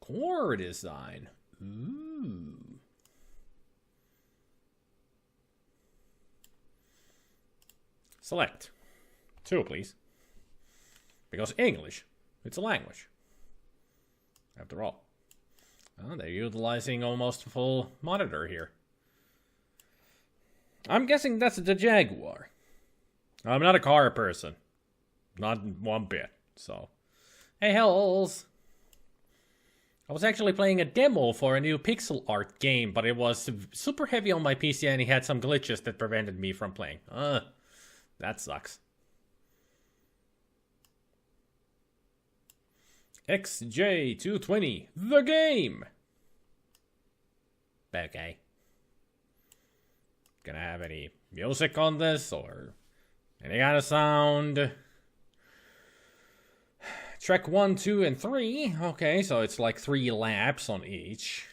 Core design. Ooh. Select 2, please. Because English, it's a language. After all. Oh, they're utilizing almost full monitor here. I'm guessing that's the Jaguar. I'm not a car person. Not one bit, so. Hey, hells! I was actually playing a demo for a new pixel art game, but it was super heavy on my PC and it had some glitches that prevented me from playing. That sucks. XJ220, the game! Okay. Gonna have any music on this or any kind of sound? Track 1, 2, and 3. Okay, so it's like 3 laps on each.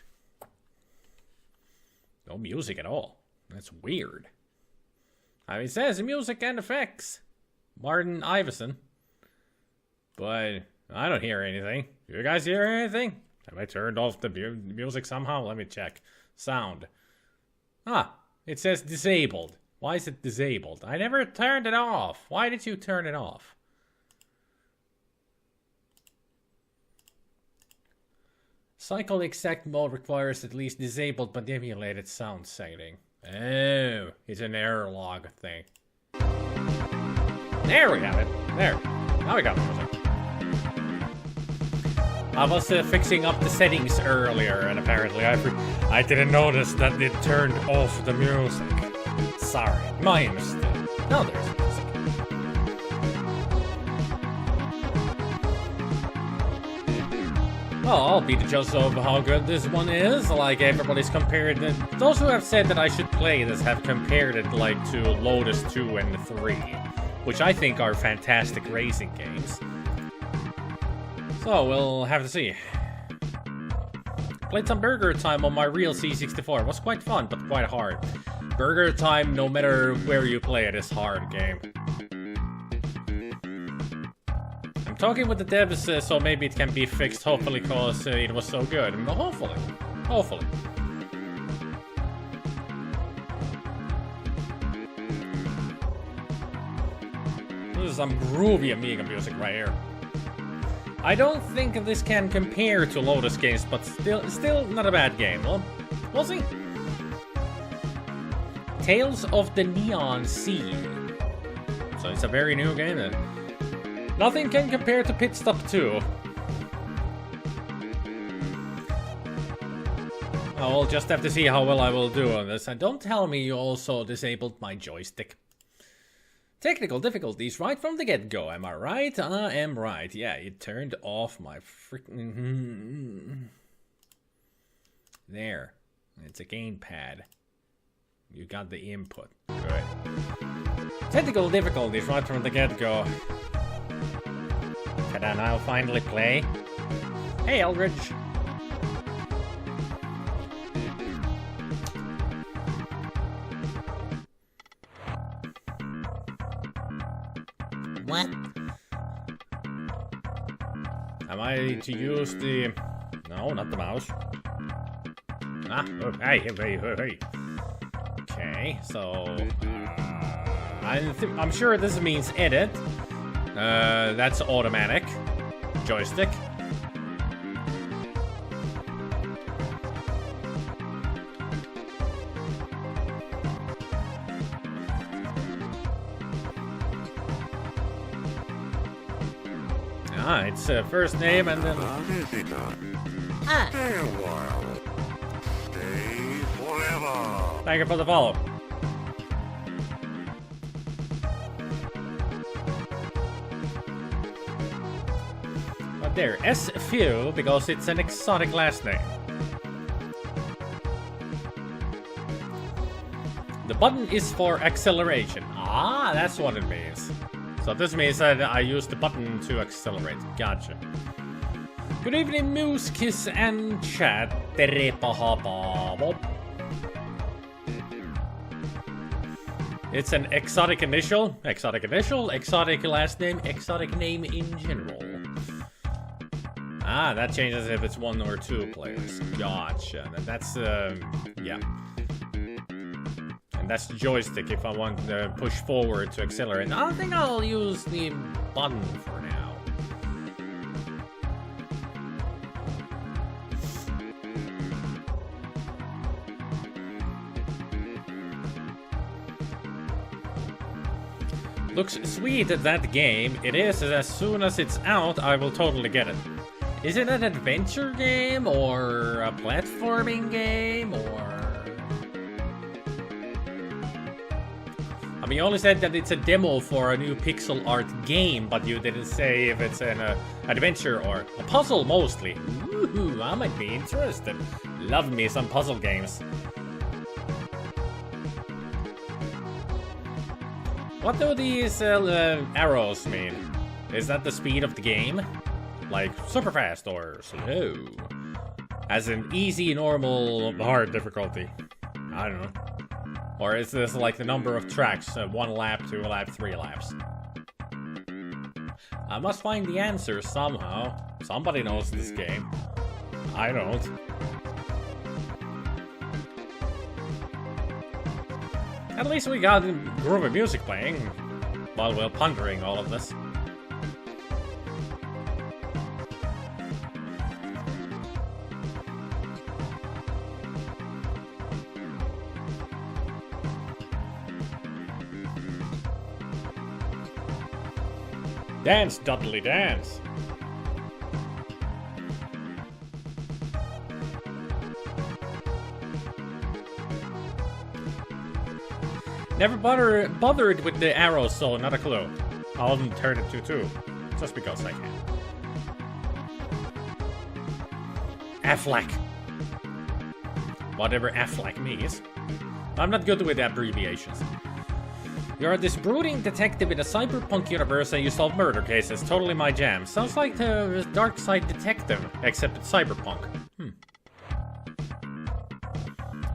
No music at all. That's weird. I mean, it says music and effects. Martin Iveson. But I don't hear anything. You guys hear anything? Have I turned off the music somehow? Let me check. Sound. Ah, it says disabled. Why is it disabled? I never turned it off. Why did you turn it off? Cycle exact mode requires at least disabled but emulated sound setting. Oh, it's an error log thing. There we have it. There. Now we got the music. I was fixing up the settings earlier, and apparently I didn't notice that it turned off the music. Sorry, my mistake. Now there's music. Well, I'll be the judge of how good this one is. Like, everybody's compared it. Those who have said that I should play this have compared it, like, to Lotus 2 and 3, which I think are fantastic racing games. So, we'll have to see. Played some Burger Time on my real C64. It was quite fun, but quite hard. Burger Time, no matter where you play it, is hard game. I'm talking with the devs, so maybe it can be fixed, hopefully, because it was so good. Hopefully. Hopefully. This is some groovy Amiga music right here. I don't think this can compare to Lotus games, but still not a bad game. Well, we'll see. Tales of the Neon Sea. So it's a very new game then. Nothing can compare to Pit Stop 2. I'll just have to see how well I will do on this. And don't tell me you also disabled my joystick. Technical difficulties right from the get-go, am I right? I am right. Yeah, it turned off my freaking... There. It's a gamepad. You got the input. Good. Technical difficulties right from the get-go. Can I now finally play? Hey, Eldridge. What? Am I to use the... No, not the mouse. Ah, oh, hey. Okay, so... I'm sure this means edit. That's automatic. Joystick. Ah, it's first name and then... Thank you for the follow. But there, S-Few, because it's an exotic last name. The button is for acceleration. Ah, that's what it means. So this means that I use the button to accelerate. Gotcha. Good evening, Moose, Kiss, and Chat. It's an exotic initial, exotic last name, exotic name in general. Ah, that changes if it's 1 or 2 players. Gotcha. That's, yeah. And that's the joystick if I want to push forward to accelerate. I think I'll use the button for now. Looks sweet, that game. It is, as soon as it's out, I will totally get it. Is it an adventure game, or a platforming game, or... I mean, you only said that it's a demo for a new pixel art game, but you didn't say if it's an adventure or a puzzle, mostly. Ooh, I might be interested. Love me some puzzle games. What do these arrows mean? Is that the speed of the game? Like super fast or slow? As in easy, normal, hard difficulty? I don't know. Or is this like the number of tracks? 1 lap, 2 lap, 3 laps? I must find the answer somehow. Somebody knows this game. I don't. At least we got groovy music playing while we're pondering all of this. Dance, Dudley, dance! Never bothered with the arrows, so not a clue. I'll turn it to 2, just because I can. Affleck. Whatever Affleck means. I'm not good with abbreviations. You're this brooding detective in a cyberpunk universe and you solve murder cases. Totally my jam. Sounds like the Dark Side Detective, except it's cyberpunk.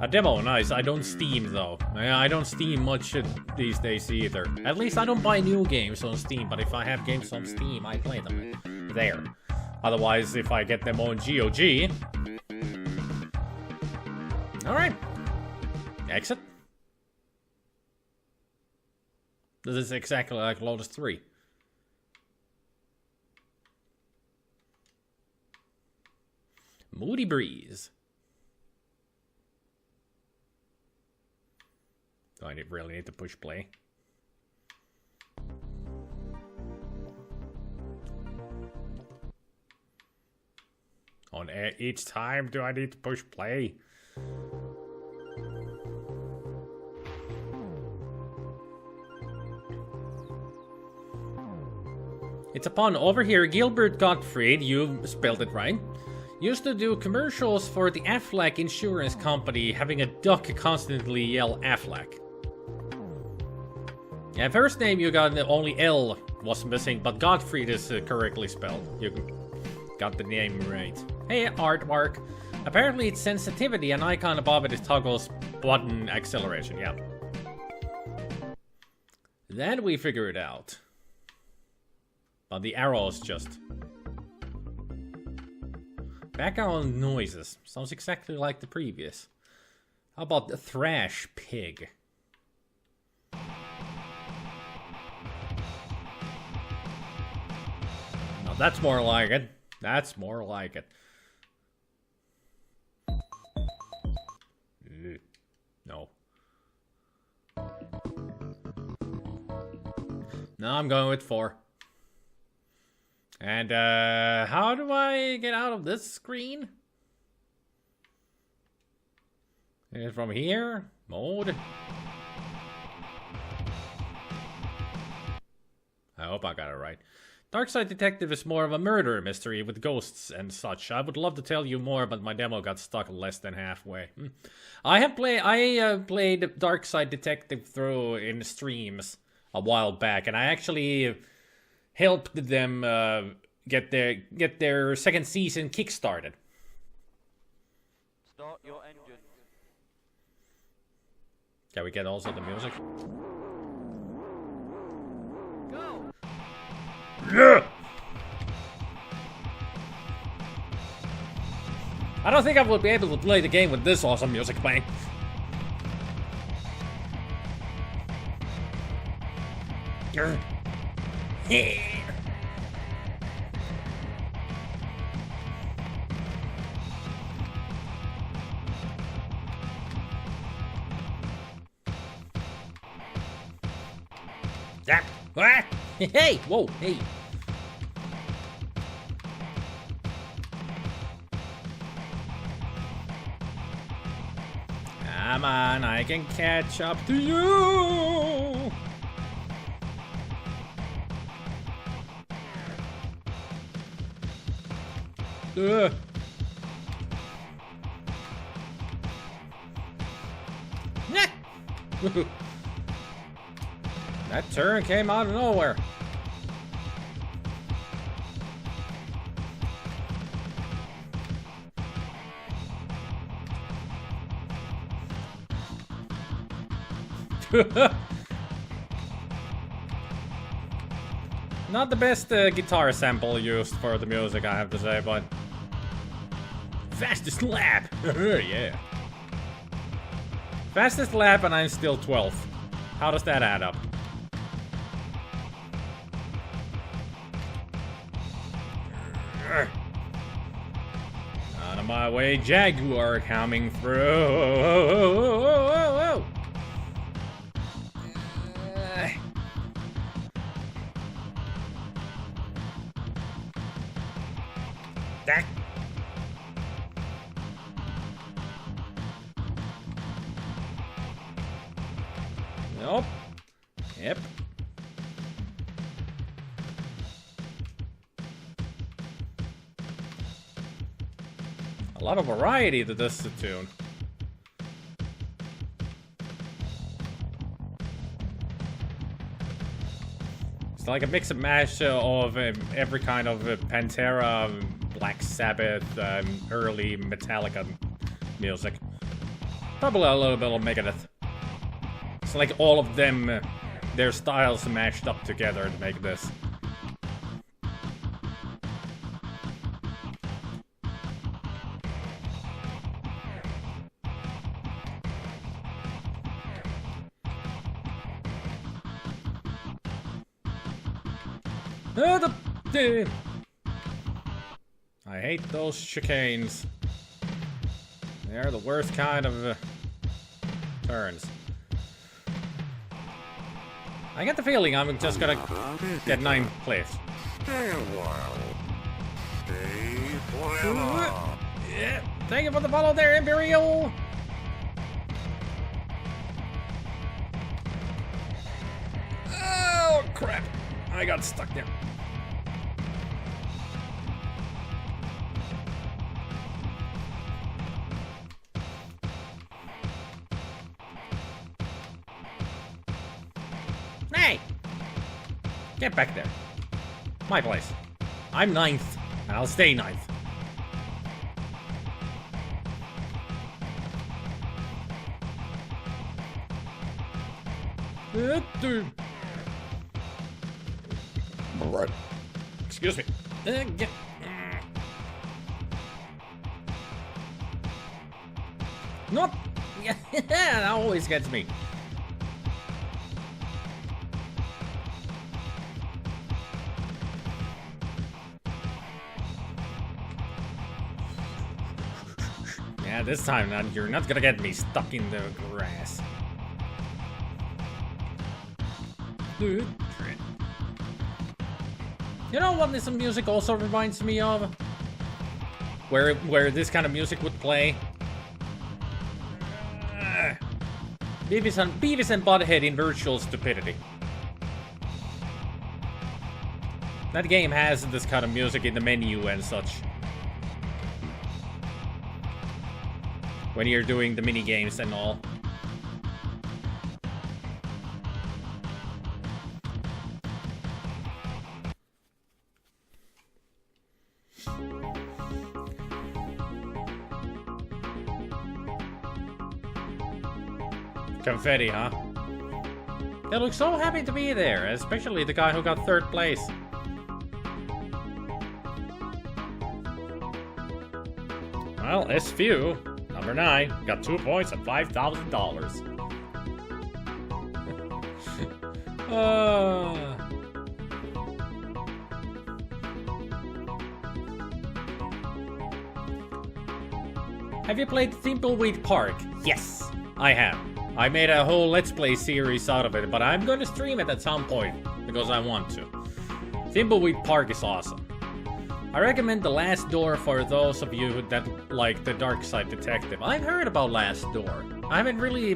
A demo, nice. I don't Steam though. I don't Steam much these days either. At least I don't buy new games on Steam, but if I have games on Steam, I play them there. Otherwise, if I get them on GOG... Alright. Exit. This is exactly like Lotus 3. Moody Breeze. Do I really need to push play? On each time, do I need to push play? It's upon over here, Gilbert Gottfried, you spelled it right, used to do commercials for the Affleck insurance company, having a duck constantly yell Affleck. Yeah, first name you got only L was missing, but Gottfried is correctly spelled. You got the name right. Hey, artwork. Apparently it's sensitivity, an icon above it is toggles button acceleration, yeah. Then we figure it out. But the arrows just... Background noises. Sounds exactly like the previous. How about the thrash pig? Now that's more like it. That's more like it. No. No, I'm going with 4. And, how do I get out of this screen? And from here, mode. I hope I got it right. Dark Side Detective is more of a murder mystery with ghosts and such. I would love to tell you more, but my demo got stuck less than halfway. I played Dark Side Detective through in streams a while back, and I actually helped them get their second season kickstarted. Start your engine. Can we get also the music? Go. Yeah. I don't think I will be able to play the game with this awesome music playing. Yeah. Hey! Whoa! Hey! Come on, I can catch up to you! That turn came out of nowhere. Not the best guitar sample used for the music, I have to say, but fastest lap. Yeah. Fastest lap and I'm still 12th. How does that add up? Out of my way, Jaguar coming through. Nope. Yep. A lot of variety to this tune. It's like a mix and mash of every kind of Pantera, Black Sabbath, early Metallica music. Probably a little bit of Megadeth. It's like all of them, their styles mashed up together to make this. I hate those chicanes. They're the worst kind of turns. I get the feeling I'm just gonna get 9th place. Yeah, thank you for the follow there, Imperial! Oh, crap. I got stuck there. Hey! Get back there. My place. I'm 9th, and I'll stay 9th. Alright. Excuse me. Nope. That always gets me. Yeah, this time you're not gonna get me stuck in the grass. You know what this music also reminds me of? Where this kind of music would play? Beavis and Butthead in Virtual Stupidity. That game has this kind of music in the menu and such. When you're doing the mini games and all. Confetti, huh? They look so happy to be there, especially the guy who got 3rd place. Well, SVU, number 9, got 2 points and $5,000. Have you played Thimbleweed Park? Yes, I have. I made a whole Let's Play series out of it, but I'm going to stream it at some point, because I want to. Thimbleweed Park is awesome. I recommend The Last Door for those of you that like the Dark Side Detective. I've heard about Last Door. I haven't really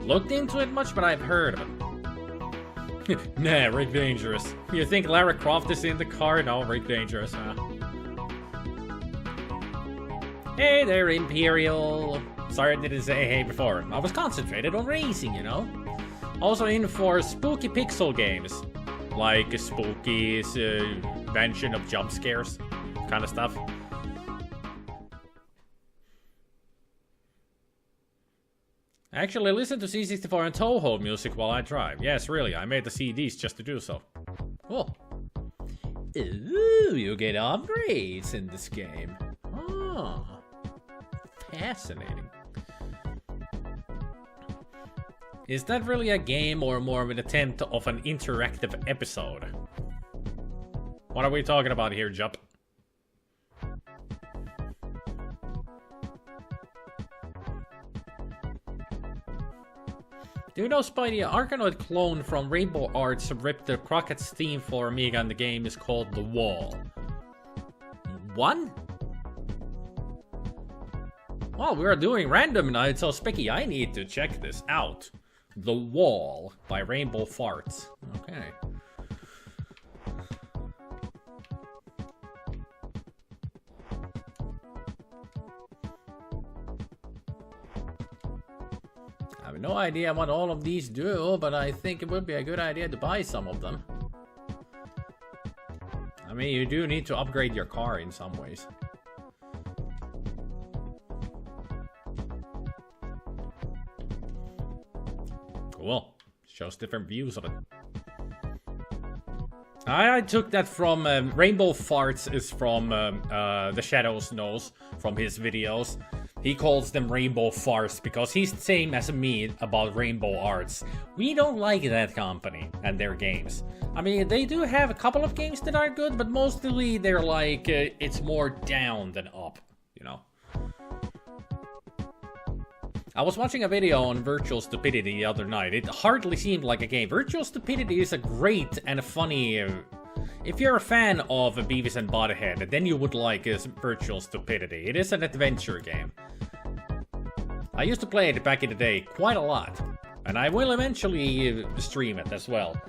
looked into it much, but I've heard of it. Nah, Rick Dangerous. You think Lara Croft is in the car? No, Rick Dangerous, huh? Hey there, Imperial. Sorry I didn't say hey before. I was concentrated on racing, you know? Also in for spooky pixel games. Like spooky invention of jump scares kind of stuff. Actually, listen to C64 and Toho music while I drive. Yes, really, I made the CDs just to do so. Cool. Ooh, you get upgrades in this game. Oh, fascinating. Is that really a game or more of an attempt of an interactive episode? What are we talking about here, Jup? Do you know, Spidey, an Arkanoid clone from Rainbow Arts ripped the Crockett's theme for Amiga and the game is called The Wall. What? Well, we are doing random night, so Specky, I need to check this out. The Wall by Rainbow Farts. Okay. I have no idea what all of these do, but I think it would be a good idea to buy some of them. I mean, you do need to upgrade your car in some ways. Cool. Shows different views of it. I took that from Rainbow Farts is from The Shadows Knows from his videos. He calls them Rainbow Farts because he's the same as me about Rainbow Arts. We don't like that company and their games. I mean, they do have a couple of games that are good, but mostly they're like, it's more down than up, you know? I was watching a video on Virtual Stupidity the other night. It hardly seemed like a game. Virtual Stupidity is a great and a funny... if you're a fan of Beavis and Butthead, then you would like Virtual Stupidity. It is an adventure game. I used to play it back in the day quite a lot. And I will eventually stream it as well.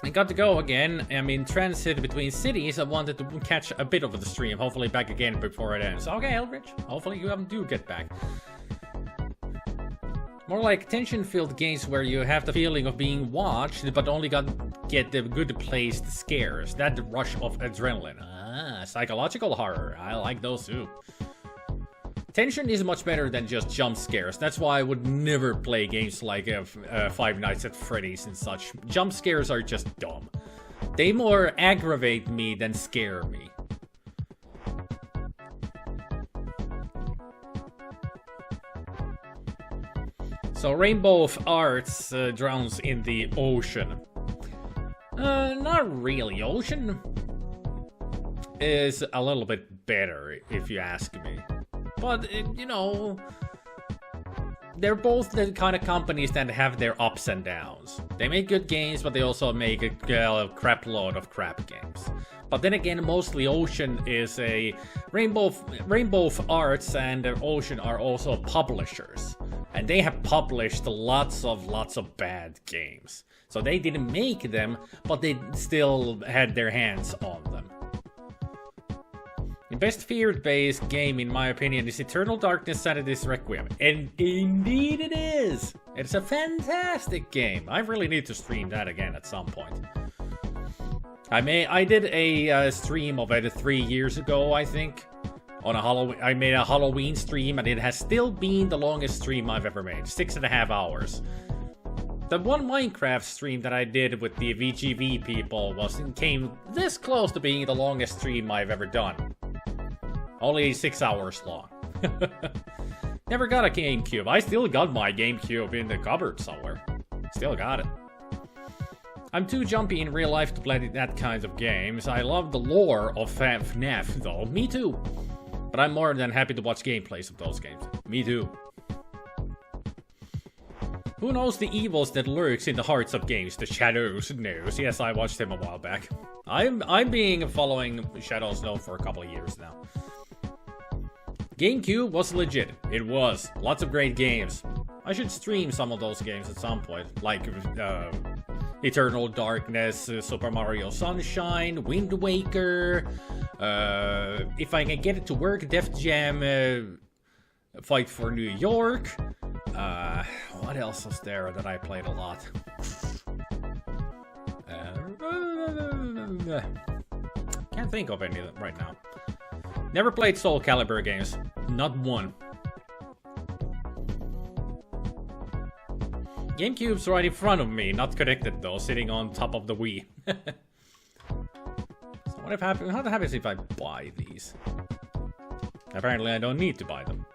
I got to go again. I'm in transit between cities. I wanted to catch a bit of the stream. Hopefully back again before it ends. Okay, Eldridge. Hopefully you do get back. More like tension-filled games where you have the feeling of being watched, but only get the good-placed scares. That rush of adrenaline. Ah, psychological horror. I like those too. Tension is much better than just jump scares. That's why I would never play games like Five Nights at Freddy's and such. Jump scares are just dumb. They more aggravate me than scare me. So Rainbow Arts drowns in the ocean. Not really. Ocean is a little bit better, if you ask me. But, you know, they're both the kind of companies that have their ups and downs. They make good games, but they also make a crap load of crap games. But then again, mostly Ocean is a... Rainbow Arts and Ocean are also publishers. And they have published lots of bad games. So they didn't make them, but they still had their hands on them. The best fear-based game, in my opinion, is Eternal Darkness Sanity's Requiem. And indeed it is! It's a fantastic game. I really need to stream that again at some point. I did a stream of it 3 years ago, I think. on a Halloween. I made a Halloween stream, and it has still been the longest stream I've ever made. 6.5 hours. The one Minecraft stream that I did with the VGV people came this close to being the longest stream I've ever done. Only 6 hours long. Never got a GameCube. I still got my GameCube in the cupboard somewhere. Still got it. I'm too jumpy in real life to play that kind of games. I love the lore of FNAF though. Me too. But I'm more than happy to watch gameplays of those games. Me too. Who knows the evils that lurks in the hearts of games? The Shadows knows. Yes, I watched him a while back. I'm being following Shadows Know for a couple of years now. GameCube was legit. It was. Lots of great games. I should stream some of those games at some point. Like, Eternal Darkness, Super Mario Sunshine, Wind Waker. If I can get it to work, Def Jam, Fight for New York. What else was there that I played a lot? Can't think of any right now. Never played Soul Calibur games. Not one. GameCube's right in front of me, not connected though, sitting on top of the Wii. So what happens if I buy these? Apparently I don't need to buy them.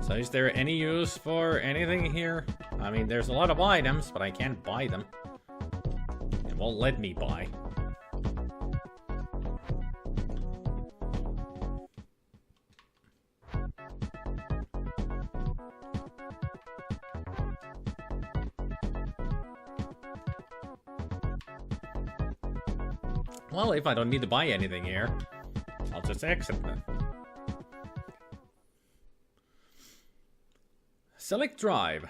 So is there any use for anything here? I mean, there's a lot of items, but I can't buy them. It won't let me buy. Well, if I don't need to buy anything here, I'll just exit then. Select drive.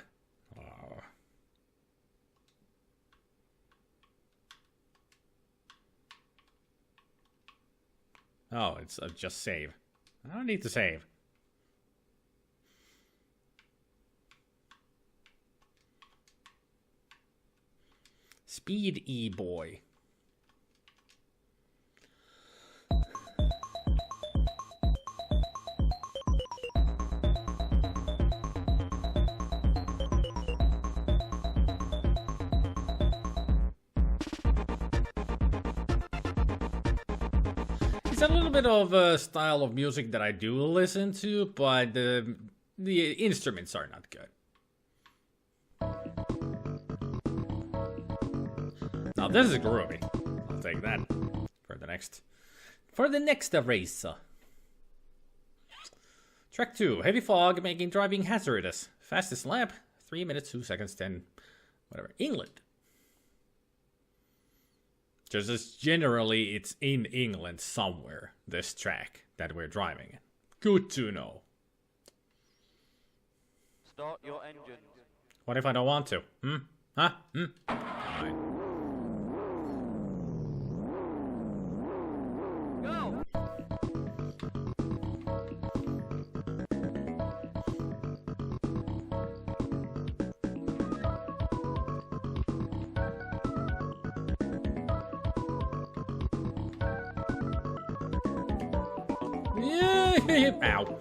Oh, it's just save. I don't need to save. Speed E-boy. It's a little bit of a style of music that I do listen to, but the instruments are not good. Now this is groovy. I'll take that for the next race. Track 2, heavy fog making driving hazardous. Fastest lap, 3 minutes, 2 seconds, 10, whatever. England. Just as generally, it's in England somewhere, this track that we're driving in. Good to know. Start your engines. What if I don't want to? Huh? Fine. Go! Ow.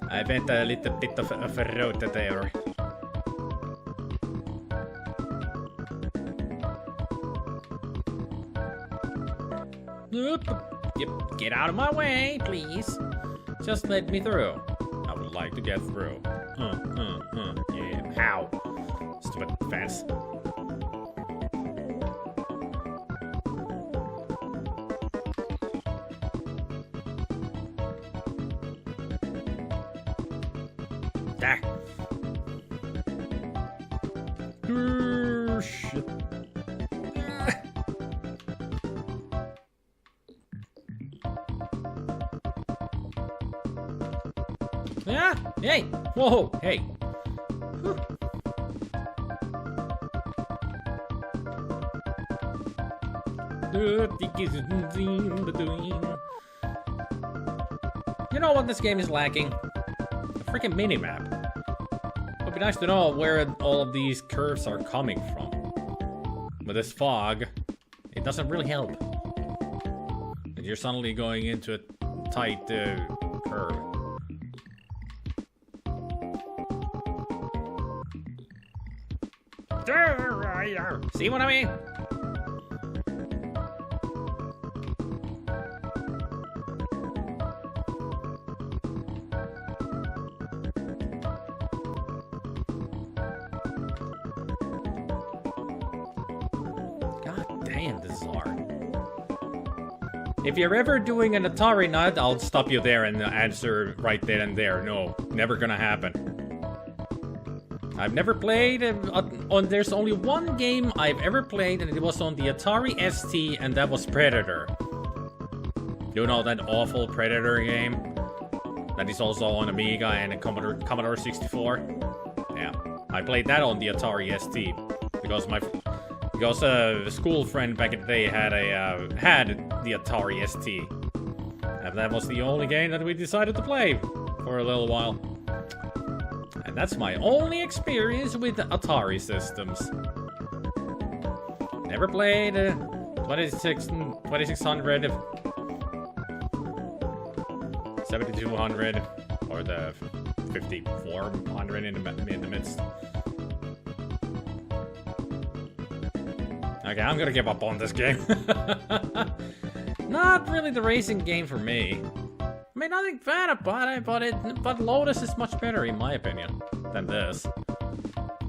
I went a little bit of a road there. Yep, get out of my way, please. Just let me through. I would like to get through. Yeah, ow. Stupid fence. Ah. Shit. Ah, hey! Whoa, hey! Whew. You know what this game is lacking? A freaking minimap. be nice to know where all of these curves are coming from. With this fog, it doesn't really help. And you're suddenly going into a tight curve. See what I mean? God damn, this is hard. If you're ever doing an Atari nut, I'll stop you there and answer right then and there. No, never gonna happen. I've never played there's only one game I've ever played, and it was on the Atari ST, and that was Predator. You know that awful Predator game? That is also on Amiga and a Commodore 64? Yeah, I played that on the Atari ST because a school friend back in the day had the Atari ST, and that was the only game that we decided to play for a little while. And that's my only experience with the Atari systems. Never played 2600, 7200, or the 5400 in the midst. Okay, I'm gonna give up on this game. Not really the racing game for me. I mean, nothing bad about it, but Lotus is much better in my opinion than this.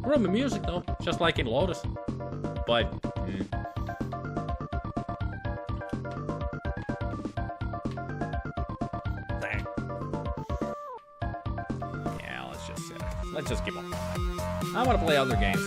Room of music though, just like in Lotus. But dang. Yeah, let's just give up. I want to play other games.